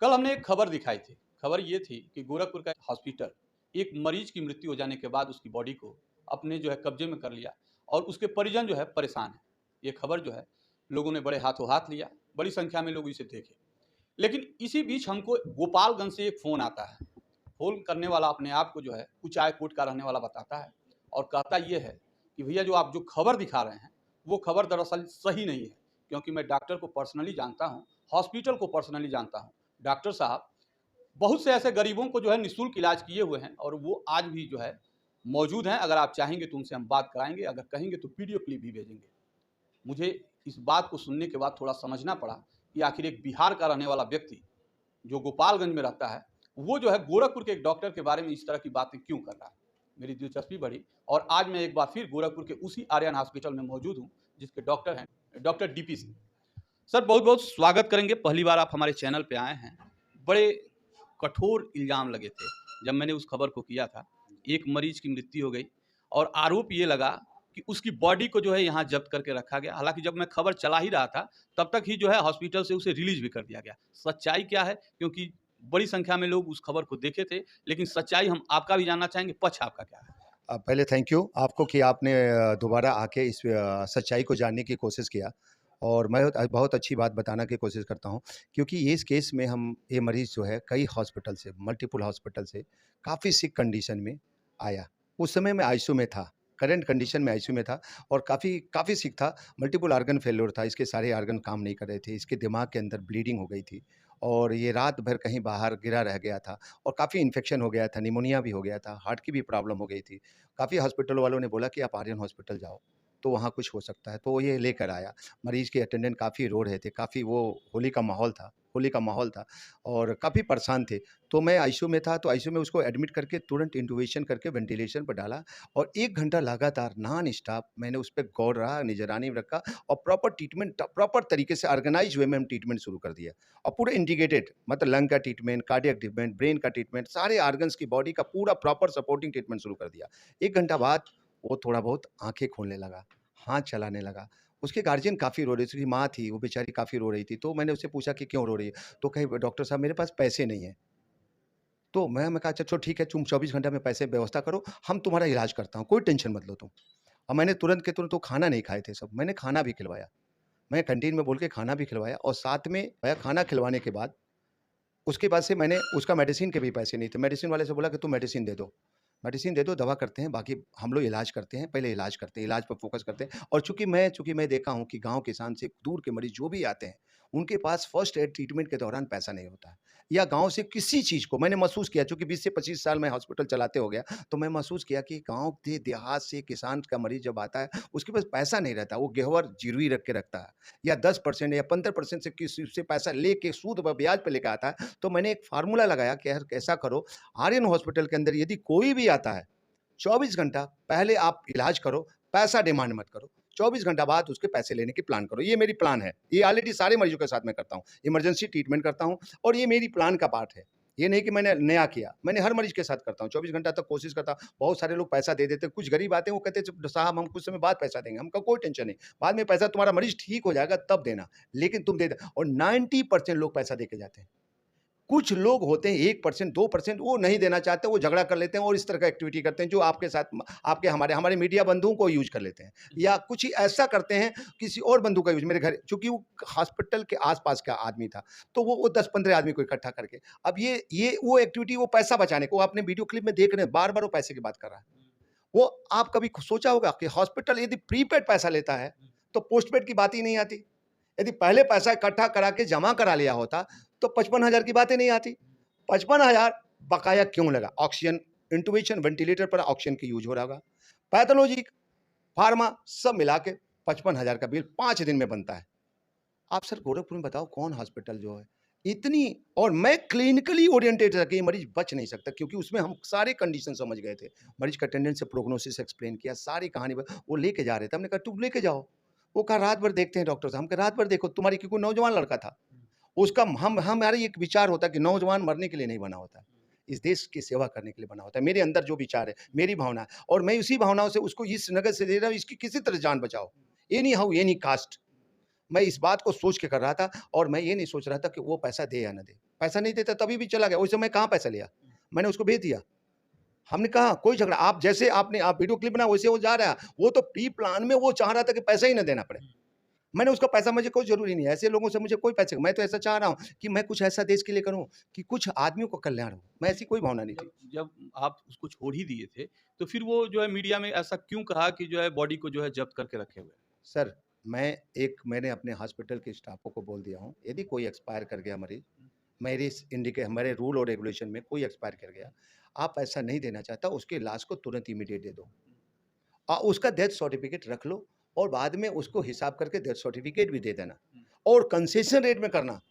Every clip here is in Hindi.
कल हमने एक खबर दिखाई थी। खबर ये थी कि गोरखपुर का हॉस्पिटल एक मरीज की मृत्यु हो जाने के बाद उसकी बॉडी को अपने जो है कब्जे में कर लिया और उसके परिजन जो है परेशान है। ये खबर जो है लोगों ने बड़े हाथों हाथ लिया, बड़ी संख्या में लोग इसे देखे। लेकिन इसी बीच हमको गोपालगंज से एक फ़ोन आता है। फ़ोन करने वाला अपने आप को जो है कुचाय कोट का रहने वाला बताता है और कहता ये है कि भैया जो आप जो खबर दिखा रहे हैं, वो खबर दरअसल सही नहीं है, क्योंकि मैं डॉक्टर को पर्सनली जानता हूँ, हॉस्पिटल को पर्सनली जानता हूँ। डॉक्टर साहब बहुत से ऐसे गरीबों को जो है निःशुल्क इलाज किए हुए हैं और वो आज भी जो है मौजूद हैं। अगर आप चाहेंगे तो उनसे हम बात कराएँगे, अगर कहेंगे तो वीडियो क्लिप भी भेजेंगे। मुझे इस बात को सुनने के बाद थोड़ा समझना पड़ा कि आखिर एक बिहार का रहने वाला व्यक्ति जो गोपालगंज में रहता है, वो जो है गोरखपुर के एक डॉक्टर के बारे में इस तरह की बातें क्यों कर रहा है। मेरी दिलचस्पी बढ़ी और आज मैं एक बार फिर गोरखपुर के उसी आर्यन हॉस्पिटल में मौजूद हूँ, जिसके डॉक्टर हैं डॉक्टर डीपी सिंह। सर, बहुत बहुत स्वागत करेंगे, पहली बार आप हमारे चैनल पे आए हैं। बड़े कठोर इल्ज़ाम लगे थे जब मैंने उस खबर को किया था। एक मरीज की मृत्यु हो गई और आरोप ये लगा कि उसकी बॉडी को जो है यहाँ जब्त करके रखा गया। हालाँकि जब मैं खबर चला ही रहा था, तब तक ही जो है हॉस्पिटल से उसे रिलीज़ भी कर दिया गया। सच्चाई क्या है? क्योंकि बड़ी संख्या में लोग उस खबर को देखे थे, लेकिन सच्चाई हम आपका भी जानना चाहेंगे, पक्ष आपका क्या है? पहले थैंक यू आपको कि आपने दोबारा आके इस सच्चाई को जानने की कोशिश किया और मैं बहुत अच्छी बात बताना की कोशिश करता हूँ क्योंकि ये इस केस में हम ये मरीज़ जो है कई हॉस्पिटल से मल्टीपल हॉस्पिटल से काफ़ी सिक कंडीशन में आया। उस समय मैं आईसीयू में था, करंट कंडीशन में आईसीयू में था और काफ़ी काफ़ी सिक था। मल्टीपल ऑर्गन फेल्योर था, इसके सारे ऑर्गन काम नहीं कर रहे थे, इसके दिमाग के अंदर ब्लीडिंग हो गई थी और ये रात भर कहीं बाहर गिरा रह गया था और काफ़ी इन्फेक्शन हो गया था, निमोनिया भी हो गया था, हार्ट की भी प्रॉब्लम हो गई थी। काफ़ी हॉस्पिटल वालों ने बोला कि आप आर्यन हॉस्पिटल जाओ, तो वहाँ कुछ हो सकता है, तो ये लेकर आया। मरीज़ के अटेंडेंट काफ़ी रो रहे थे, काफ़ी वो होली का माहौल था और काफ़ी परेशान थे। तो मैं आईसीयू में था, तो आईसीयू में उसको एडमिट करके तुरंत इंट्यूबेशन करके वेंटिलेशन पर डाला और 1 घंटा लगातार नॉन स्टॉप मैंने उस पे गौर रहा, निगरानी में रखा और प्रॉपर ट्रीटमेंट प्रॉपर तरीके से ऑर्गेनाइज़ वे में हम ट्रीटमेंट शुरू कर दिया और पूरे इंटीग्रेटेड मतलब लंग का ट्रीटमेंट, कार्डियक ट्रीटमेंट, ब्रेन का ट्रीटमेंट, सारे ऑर्गन्स की बॉडी का पूरा प्रॉपर सपोर्टिंग ट्रीटमेंट शुरू कर दिया। 1 घंटा बाद वो थोड़ा बहुत आँखें खोलने लगा, हाथ चलाने लगा। उसके गार्जियन काफ़ी रो रहे थे, उसकी माँ थी, वो बेचारी काफ़ी रो रही थी। तो मैंने उससे पूछा कि क्यों रो रही है? तो कहे डॉक्टर साहब मेरे पास पैसे नहीं हैं। तो मैं कहा अच्छा चलो ठीक है, तुम 24 घंटे में पैसे व्यवस्था करो, हम तुम्हारा इलाज करता हूँ, कोई टेंशन मत लो तुम। और मैंने तुरंत के तुरंत वो खाना नहीं खाए थे सब, मैंने खाना भी खिलवाया। मैं कैंटीन में बोल के खाना भी खिलवाया और साथ में खाना खिलवाने के बाद उसके बाद से मैंने उसका मेडिसिन के भी पैसे नहीं थे। मेडिसिन वाले से बोला कि तुम मेडिसिन दे दो, दवा करते हैं, बाकी हम लोग इलाज करते हैं, पहले इलाज करते हैं, इलाज पर फ़ोकस करते हैं। और चूँकि मैं देखा हूँ कि गाँव किसान से दूर के मरीज़ जो भी आते हैं, उनके पास फर्स्ट एड ट्रीटमेंट के दौरान पैसा नहीं होता है या गाँव से किसी चीज़ को मैंने महसूस किया चूँकि 20 से 25 साल मैं हॉस्पिटल चलाते हो गया, तो मैं महसूस किया कि गाँव के देहात से किसान का मरीज़ जब आता है, उसके पास पैसा नहीं रहता, वो गेहवर गिरवी रख के रखता है या 10% या 15% से किसी से पैसा लेके सूद व ब्याज पे लेके आता है। तो मैंने एक फ़ॉर्मूला लगाया कि यार ऐसा करो, आर्यन हॉस्पिटल के अंदर यदि कोई भी आता है, 24 घंटा पहले आप इलाज करो, पैसा डिमांड मत करो। 24 घंटा बाद उसके पैसे लेने की प्लान करो। ये मेरी प्लान है। ये ऑलरेडी सारे मरीज़ों के साथ मैं करता हूँ। इमरजेंसी ट्रीटमेंट करता हूँ और ये मेरी प्लान का पार्ट है। ये नहीं कि मैंने नया किया, मैंने हर मरीज़ के साथ करता हूँ। 24 घंटा तक कोशिश करता हूँ। बहुत सारे लोग पैसा दे देते हैं, कुछ गरीब आते हैं, वो कहते हैं साहब हम कुछ समय बाद पैसा देंगे। हम कहा कोई टेंशन नहीं, बाद में पैसा तुम्हारा मरीज़ ठीक हो जाएगा तब देना, लेकिन तुम दे दे और 90% लोग पैसा दे के जाते हैं। कुछ लोग होते हैं 1% 2% वो नहीं देना चाहते, वो झगड़ा कर लेते हैं और इस तरह का एक्टिविटी करते हैं जो आपके साथ आपके हमारे हमारे मीडिया बंधुओं को यूज़ कर लेते हैं या कुछ ही ऐसा करते हैं किसी और बंधु का यूज़ मेरे घर चूँकि वो हॉस्पिटल के आस-पास का आदमी था, तो वो 10-15 आदमी को इकट्ठा करके अब ये वो एक्टिविटी वो पैसा बचाने को आपने वीडियो क्लिप में देख रहे हैं, बार-बार वो पैसे की बात कर रहा है। वो आप कभी सोचा होगा कि हॉस्पिटल यदि प्रीपेड पैसा लेता है, तो पोस्टपेड की बात ही नहीं आती। यदि पहले पैसा इकट्ठा करा के जमा करा लिया होता, तो 55,000 की बातें नहीं आती। 55,000 बकाया क्यों लगा? ऑक्सीजन, इंट्यूबेशन, वेंटिलेटर पर ऑक्सीजन की यूज़ हो रहा होगा। पैथोलॉजी, फार्मा सब मिला के 55,000 का बिल 5 दिन में बनता है। आप सर गोरखपुर में बताओ कौन हॉस्पिटल जो है इतनी और मैं क्लिनिकली ओरिएंटेड था कि ये मरीज़ बच नहीं सकता क्योंकि उसमें हम सारे कंडीशन समझ गए थे। मरीज़ का अटेंडेंट से प्रोग्नोसिस एक्सप्लेन किया, सारी कहानी वो लेके जा रहे थे। हमने कहा तुम लेके जाओ। वो कहा रात भर देखते हैं डॉक्टर साहब। हम कहा रात भर देखो तुम्हारी क्योंकि नौजवान लड़का था। उसका हम हमारा एक विचार होता है कि नौजवान मरने के लिए नहीं बना होता है। इस देश की सेवा करने के लिए बना होता है। मेरे अंदर जो विचार है, मेरी भावना है और मैं उसी भावनाओं से उसको इस नज़र से दे रहा हूँ इसकी किसी तरह जान बचाओ। Any how any caste. मैं इस बात को सोच के कर रहा था और मैं ये नहीं सोच रहा था कि वो पैसा दे या ना दे। पैसा नहीं देता तभी भी चला गया। उस समय कहाँ पैसा लिया? मैंने उसको भेज दिया। हमने कहा कोई झगड़ा, आप जैसे आप वीडियो क्लिप बनाया वैसे वो जा रहा है। वो तो प्री प्लान में वो चाह रहा था कि पैसा ही ना देना पड़े। मैंने उसका पैसा, मुझे कोई ज़रूरी नहीं है, ऐसे लोगों से मुझे कोई पैसे, मैं तो ऐसा चाह रहा हूँ कि मैं कुछ ऐसा देश के लिए करूँ कि कुछ आदमियों को कल्याण हो। मैं ऐसी कोई भावना नहीं थी। जब आप उसको छोड़ ही दिए थे, तो फिर वो जो है मीडिया में ऐसा क्यों कहा कि जो है बॉडी को जो है जब्त करके रखे हुए हैं? सर, मैंने अपने हॉस्पिटल के स्टाफों को बोल दिया हूँ, यदि कोई एक्सपायर कर गया मरीज़, हमारे रूल और रेगुलेशन में कोई एक्सपायर कर गया, आप पैसा नहीं देना चाहता, उसकी लाश को तुरंत इमीडिएट दे दो। उसका डेथ सर्टिफिकेट रख लो और बाद में उसको हिसाब करके डेथ सर्टिफिकेट भी दे देना और कंसेशन रेट में करना।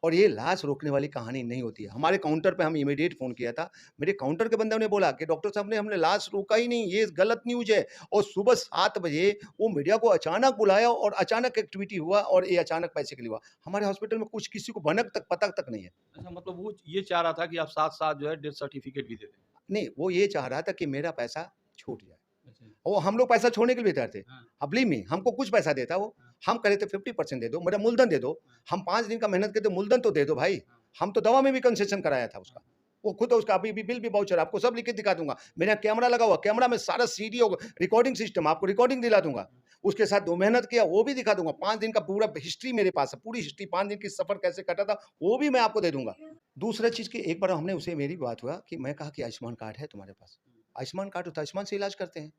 और ये लाश रोकने वाली कहानी नहीं होती है। हमारे काउंटर पे हम इमीडिएट फ़ोन किया था। मेरे काउंटर के बंदे ने बोला कि डॉक्टर साहब ने हमने लाश रोका ही नहीं, ये गलत न्यूज़ है। और सुबह 7 बजे वो मीडिया को अचानक बुलाया और अचानक एक्टिविटी हुआ और ये अचानक पैसे के लिए हुआ। हमारे हॉस्पिटल में कुछ किसी को भनक तक पता तक नहीं है। अच्छा, मतलब वो ये चाह रहा था कि आप साथ-साथ जो है डेथ सर्टिफिकेट भी दे दें। नहीं, वो ये चाह रहा था कि मेरा पैसा छूट जाए। अच्छा। और हम लोग पैसा छोड़ने के लिए तैयार थे। हाँ। अब बिलीव मी, हमको कुछ पैसा देता वो। हम कह रहे थे 50% दे दो, मेरा मूलधन दे दो। हम 5 दिन का मेहनत करते, मूलधन तो दे दो भाई। हम तो दवा में भी कंसेशन कराया था उसका। वो खुद उसका अभी भी बिल भी वाउचर आपको सब लिख के दिखा दूँगा। मेरा कैमरा लगा हुआ, कैमरा में सारा सीडी और रिकॉर्डिंग सिस्टम, आपको रिकॉर्डिंग दिला दूँगा। उसके साथ जो मेहनत किया वो भी दिखा दूँगा। 5 दिन का पूरा हिस्ट्री मेरे पास है, पूरी हिस्ट्री 5 दिन की सफ़र कैसे कटा था, वो भी मैं आपको दे दूँगा। दूसरा चीज़ कि एक बार हमने उससे मेरी बात हुआ कि मैं कहा कि आयुष्मान कार्ड है तुम्हारे पास? आयुष्मान कार्ड होता है, आयुष्मान से इलाज करते हैं।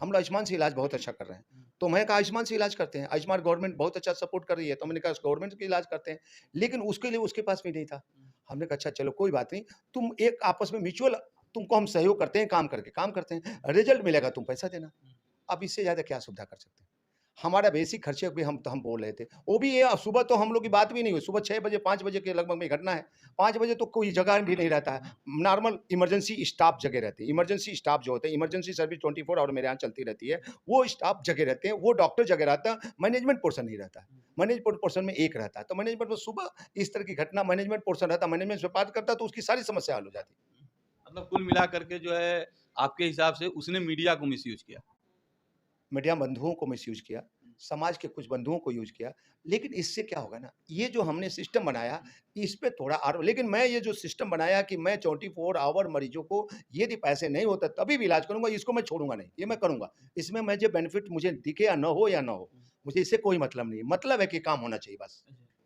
हम लोग आयुष्मान से इलाज बहुत अच्छा कर रहे हैं। तो मैं कहा आयुष्मान से इलाज करते हैं। आयुष्मान गवर्नमेंट बहुत अच्छा सपोर्ट कर रही है, तो मैंने कहा गवर्नमेंट का इलाज करते हैं। लेकिन उसके लिए उसके पास भी नहीं था। हमने कहा अच्छा चलो कोई बात नहीं, तुम एक आपस में म्यूचुअल, तुमको हम सहयोग करते हैं, काम करते हैं, रिजल्ट मिलेगा तुम पैसा देना। अब इससे ज़्यादा क्या सुविधा कर सकते हैं? हमारा बेसिक खर्चे भी हम बोल रहे थे। वो भी ये सुबह तो हम लोग की बात भी नहीं हुई। सुबह 6 बजे 5 बजे के लगभग में घटना है। 5 बजे तो कोई जगह भी नहीं रहता है। नॉर्मल इमरजेंसी स्टाफ जगे रहते हैं। इमरजेंसी स्टाफ जो होते हैं, इमरजेंसी सर्विस 24 आवर मेरे यहाँ चलती रहती है। वो स्टाफ जगे रहते हैं, वो डॉक्टर जगे रहता है, मैनेजमेंट पोर्शन नहीं रहता है। मैनेजमेंट पोर्शन में एक रहता है। तो मैनेजमेंट में सुबह इस तरह की घटना मैनेजमेंट पोर्शन रहता है, मैनेजमेंट से बात करता है तो उसकी सारी समस्या हल हो जाती है। मतलब कुल मिला करके जो है आपके हिसाब से उसने मीडिया को मिसयूज़ किया। मीडिया बंधुओं को मिसयूज़ किया, समाज के कुछ बंधुओं को यूज़ किया। लेकिन इससे क्या होगा ना, ये जो हमने सिस्टम बनाया, इस पे थोड़ा आरोप, लेकिन मैं ये जो सिस्टम बनाया कि मैं 24 आवर मरीज़ों को यदि पैसे नहीं होता तभी भी इलाज करूँगा, इसको मैं छोड़ूँगा नहीं, ये मैं करूँगा। इसमें मुझे बेनिफिट मुझे दिखे या ना हो, मुझे इससे कोई मतलब नहीं है। मतलब है कि काम होना चाहिए बस।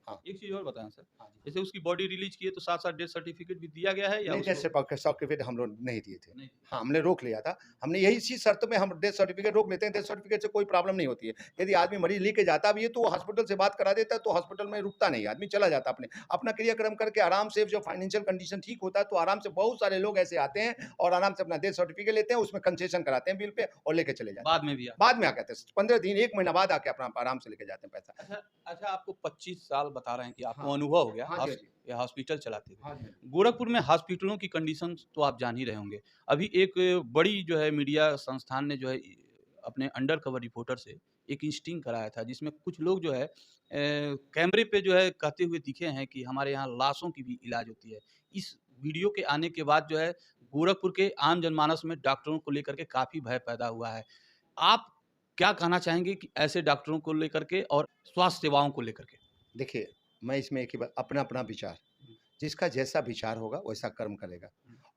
हाँ। एक चीज़ और बताएँ सर, हाँ जी। जैसे उसकी बॉडी रिलीज़ की है तो साथ-साथ डेथ सर्टिफिकेट भी दिया गया है या नहीं, डेथ उसको सर्टिफिकेट हम लोग नहीं दिए थे। नहीं? हाँ, हमने रोक लिया था। हमने यही इसी शर्त में हम डेथ सर्टिफिकेट रोक लेते हैं, डेथ सर्टिफिकेट से कोई प्रॉब्लम नहीं होती है। यदि आदमी मरीज़ लेके जाता भी है तो हॉस्पिटल से बात करा देता है, तो हॉस्पिटल में रुकता नहीं, आदमी चला जाता अपना क्रियाक्रम करके आराम से, जो फाइनेंशियल कंडीशन ठीक होता है तो आराम से, बहुत सारे लोग ऐसे आते हैं और आराम से अपना डेथ सर्टिफिकेट लेते हैं, उसमें कंसेशन कराते हैं बिल पे और लेके चले जाते हैं। बाद में भी बाद में आके आते हैं, 15 दिन, 1 महीना बाद आके अपना आराम से लेके जाते हैं पैसा। अच्छा आपको 25 साल बता रहे हैं कि आपको हाँ। अनुभव हो गया हाँ जी, हाँ जी। ये हॉस्पिटल चलाते हुए। हाँ जी, हाँ जी। गोरखपुर में हॉस्पिटलों की कंडीशन तो आप जान ही रहे होंगे। अभी एक बड़ी जो है मीडिया संस्थान ने जो है अपने अंडर कवर रिपोर्टर से एक स्टिंग कराया था जिसमें कुछ लोग जो है कैमरे पे जो है कहते हुए दिखे हैं कि हमारे यहाँ लाशों की भी इलाज होती है। इस वीडियो के आने के बाद जो है गोरखपुर के आम जनमानस में डॉक्टरों को लेकर के काफ़ी भय पैदा हुआ है। आप क्या कहना चाहेंगे कि ऐसे डॉक्टरों को लेकर के और स्वास्थ्य सेवाओं को लेकर के? देखिए, मैं इसमें एक ही बात, अपना-अपना विचार, जिसका जैसा विचार होगा वैसा कर्म करेगा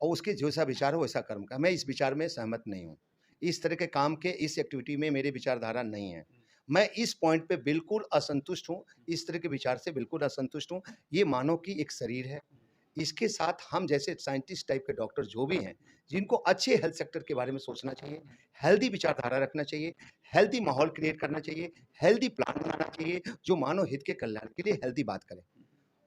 और उसके जैसा विचार हो वैसा कर्म का। मैं इस विचार में सहमत नहीं हूँ। इस तरह के काम के, इस एक्टिविटी में मेरी विचारधारा नहीं है। मैं इस पॉइंट पे बिल्कुल असंतुष्ट हूँ, इस तरह के विचार से बिल्कुल असंतुष्ट हूँ। ये मानव की एक शरीर है, इसके साथ हम जैसे साइंटिस्ट टाइप के डॉक्टर जो भी हैं, जिनको अच्छे हेल्थ सेक्टर के बारे में सोचना चाहिए, हेल्दी विचारधारा रखना चाहिए, हेल्दी माहौल क्रिएट करना चाहिए, हेल्दी प्लान बनाना चाहिए, जो मानव हित के कल्याण के लिए हेल्दी बात करे।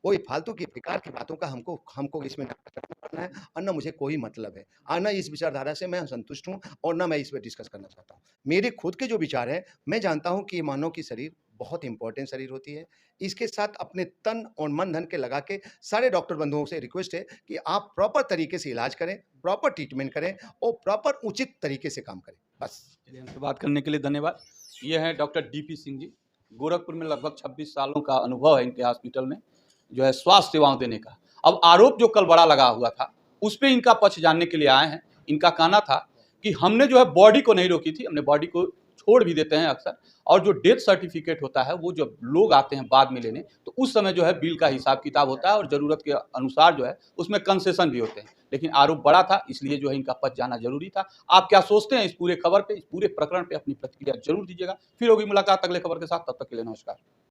कोई फालतू की बेकार की बातों का हमको हमको इसमें ना करना है और ना मुझे कोई मतलब है और ना इस विचारधारा से मैं संतुष्ट हूँ और ना मैं इस पे डिस्कस करना चाहता हूँ। मेरे खुद के जो विचार हैं, मैं जानता हूँ कि ये मानव की शरीर बहुत इम्पोर्टेंट शरीर होती है। इसके साथ अपने तन और मन धन के लगा के सारे डॉक्टर बंधुओं से रिक्वेस्ट है कि आप प्रॉपर तरीके से इलाज करें, प्रॉपर ट्रीटमेंट करें और प्रॉपर उचित तरीके से काम करें। बस। चलिए हमसे बात करने के लिए धन्यवाद। ये हैं डॉक्टर डीपी सिंह जी। गोरखपुर में लगभग 26 सालों का अनुभव है इनके हॉस्पिटल में जो है स्वास्थ्य सेवाओं देने का। अब आरोप जो कल बड़ा लगा हुआ था उस पे इनका पक्ष जानने के लिए आए हैं। इनका कहना था कि हमने जो है बॉडी को नहीं रोकी थी, हमने बॉडी को छोड़ भी देते हैं अक्सर। और जो डेथ सर्टिफिकेट होता है वो जब लोग आते हैं बाद में लेने, तो उस समय जो है बिल का हिसाब किताब होता है और ज़रूरत के अनुसार जो है उसमें कंसेशन भी होते हैं। लेकिन आरोप बड़ा था, इसलिए जो है इनका पद जाना ज़रूरी था। आप क्या सोचते हैं इस पूरे खबर पे, इस पूरे प्रकरण पे अपनी प्रतिक्रिया ज़रूर दीजिएगा। फिर होगी मुलाकात अगले खबर के साथ, तब तक के लिए नमस्कार।